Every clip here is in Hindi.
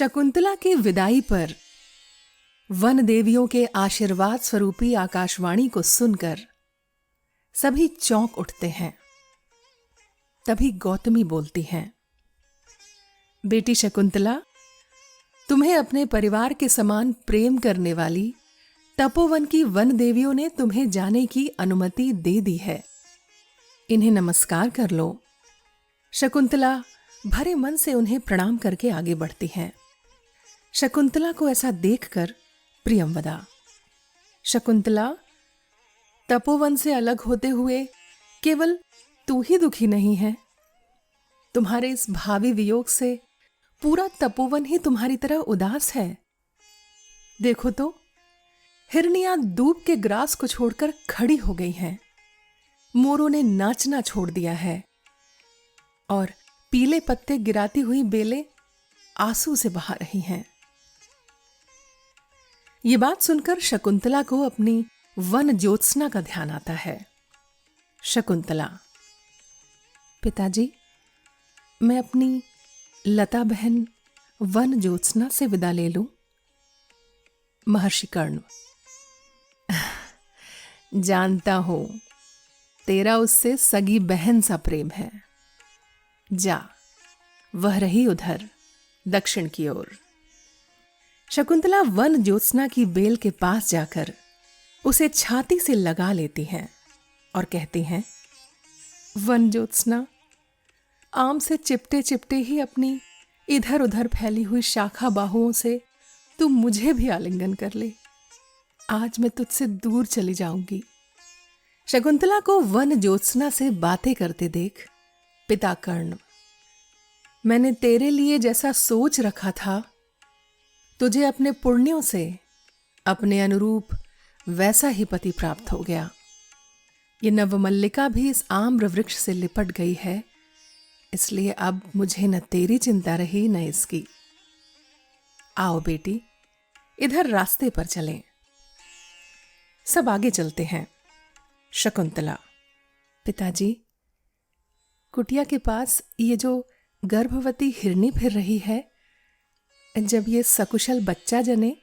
शकुंतला की विदाई पर वन देवियों के आशीर्वाद स्वरूपी आकाशवाणी को सुनकर सभी चौंक उठते हैं। तभी गौतमी बोलती हैं, बेटी शकुंतला, तुम्हें अपने परिवार के समान प्रेम करने वाली तपोवन की वन देवियों ने तुम्हें जाने की अनुमति दे दी है। इन्हें नमस्कार कर लो। शकुंतला भरे मन से उन्हें प्रणाम करके आगे बढ़ती हैं। शकुंतला को ऐसा देखकर प्रियंवदा, शकुंतला, तपोवन से अलग होते हुए केवल तू ही दुखी नहीं है। तुम्हारे इस भावी वियोग से पूरा तपोवन ही तुम्हारी तरह उदास है। देखो तो, हिरनियां दूब के ग्रास को छोड़कर खड़ी हो गई हैं। मोरों ने नाचना छोड़ दिया है और पीले पत्ते गिराती हुई बेलें आंसू से बहा रही हैं। ये बात सुनकर शकुंतला को अपनी वन ज्योत्सना का ध्यान आता है। शकुंतला, पिताजी, मैं अपनी लता बहन वन ज्योत्सना से विदा ले लूं? महर्षि कर्ण, जानता हूं तेरा उससे सगी बहन सा प्रेम है। जा, वह रही उधर दक्षिण की ओर। शकुंतला वन ज्योत्सना की बेल के पास जाकर उसे छाती से लगा लेती हैं और कहती हैं, वन ज्योत्सना, आम से चिपटे चिपटे ही अपनी इधर उधर फैली हुई शाखा बाहुओं से तू मुझे भी आलिंगन कर ले। आज मैं तुझसे दूर चली जाऊंगी। शकुंतला को वन ज्योत्सना से बातें करते देख पिता कर्ण, मैंने तेरे लिए जैसा सोच रखा था, तुझे अपने पुण्यों से अपने अनुरूप वैसा ही पति प्राप्त हो गया। ये नवमल्लिका भी इस आम्र वृक्ष से लिपट गई है, इसलिए अब मुझे न तेरी चिंता रही न इसकी। आओ बेटी, इधर रास्ते पर चलें। सब आगे चलते हैं। शकुंतला, पिताजी, कुटिया के पास ये जो गर्भवती हिरनी फिर रही है, जब ये सकुशल बच्चा जने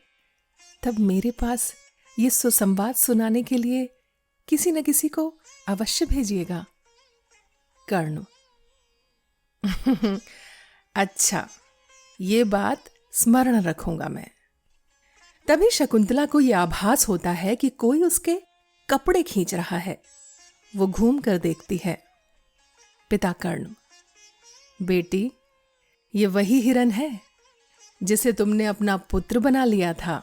तब मेरे पास ये सुसंवाद सुनाने के लिए किसी न किसी को अवश्य भेजिएगा। कर्ण, अच्छा, ये बात स्मरण रखूंगा मैं। तभी शकुंतला को यह आभास होता है कि कोई उसके कपड़े खींच रहा है। वो घूम कर देखती है। पिता कर्ण, बेटी, ये वही हिरन है जिसे तुमने अपना पुत्र बना लिया था।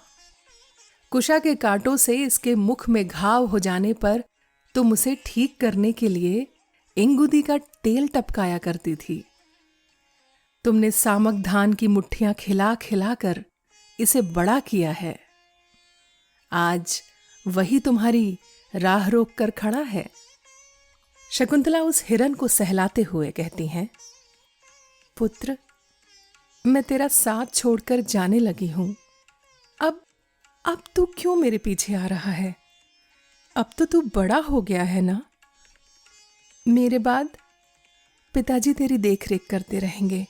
कुशा के कांटों से इसके मुख में घाव हो जाने पर तुम उसे ठीक करने के लिए इंगुदी का तेल टपकाया करती थी। तुमने सामक धान की मुट्ठियां खिला खिला कर इसे बड़ा किया है। आज वही तुम्हारी राह रोक कर खड़ा है। शकुंतला उस हिरन को सहलाते हुए कहती हैं, पुत्र, मैं तेरा साथ छोड़कर जाने लगी हूं। अब तू क्यों मेरे पीछे आ रहा है? अब तो तू बड़ा हो गया है ना। मेरे बाद पिताजी तेरी देखरेख करते रहेंगे।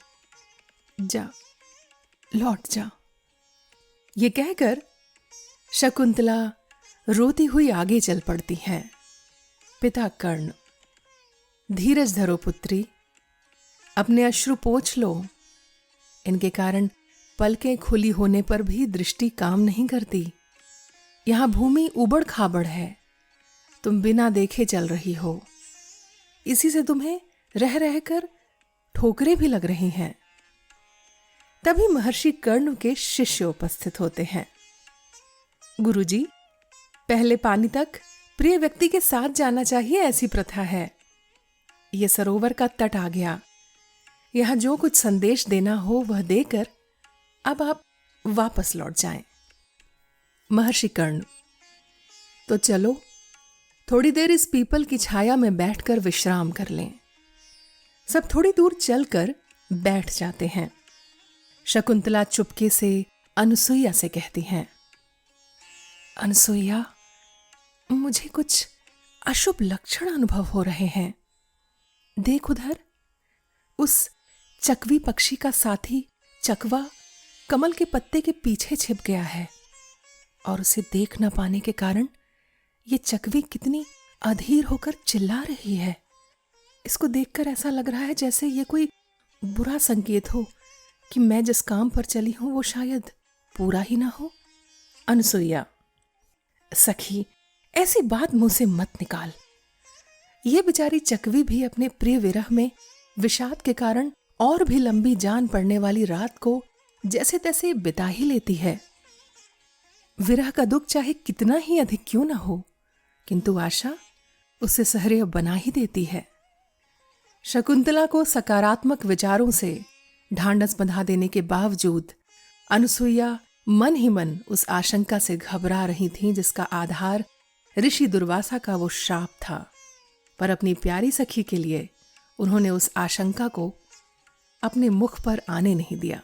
जा, लौट जा। ये कहकर शकुंतला रोती हुई आगे चल पड़ती हैं। पिता कर्ण, धीरज धरो पुत्री, अपने अश्रु पोंछ लो। इनके कारण पलकें खुली होने पर भी दृष्टि काम नहीं करती। यहां भूमि उबड़ खाबड़ है, तुम बिना देखे चल रही हो। इसी से तुम्हें रह रहकर ठोकरें भी लग रही हैं। तभी महर्षि कर्ण के शिष्य उपस्थित होते हैं। गुरुजी, पहले पानी तक प्रिय व्यक्ति के साथ जाना चाहिए, ऐसी प्रथा है। यह सरोवर का तट आ गया। यहां जो कुछ संदेश देना हो वह देकर अब आप वापस लौट जाएं। महर्षि कर्ण, तो चलो, थोड़ी देर इस पीपल की छाया में बैठकर विश्राम कर लें। सब थोड़ी दूर चलकर बैठ जाते हैं। शकुंतला चुपके से अनुसुईया से कहती हैं, अनुसुईया, मुझे कुछ अशुभ लक्षण अनुभव हो रहे हैं। देख उधर, उस चकवी पक्षी का साथी चकवा कमल के पत्ते के पीछे छिप गया है और उसे देख न पाने के कारण ये चकवी कितनी अधीर होकर चिल्ला रही है। इसको देखकर ऐसा लग रहा है जैसे ये कोई बुरा संकेत हो कि मैं जिस काम पर चली हूं वो शायद पूरा ही ना हो। अनसुईया, सखी, ऐसी बात मुंह से मत निकाल। ये बेचारी चकवी भी अपने प्रिय विरह में विषाद के कारण और भी लंबी जान पड़ने वाली रात को जैसे तैसे बिता ही लेती है। विरह का दुख चाहे कितना ही अधिक क्यों न हो, किंतु आशा उसे सहर्य बना ही देती है। शकुंतला को सकारात्मक विचारों से ढांढस बंधा देने के बावजूद अनसुईया मन ही मन उस आशंका से घबरा रही थीं जिसका आधार ऋषि दुर्वासा का वो श्राप था। पर अपनी प्यारी सखी के लिए उन्होंने उस आशंका को अपने मुख पर आने नहीं दिया।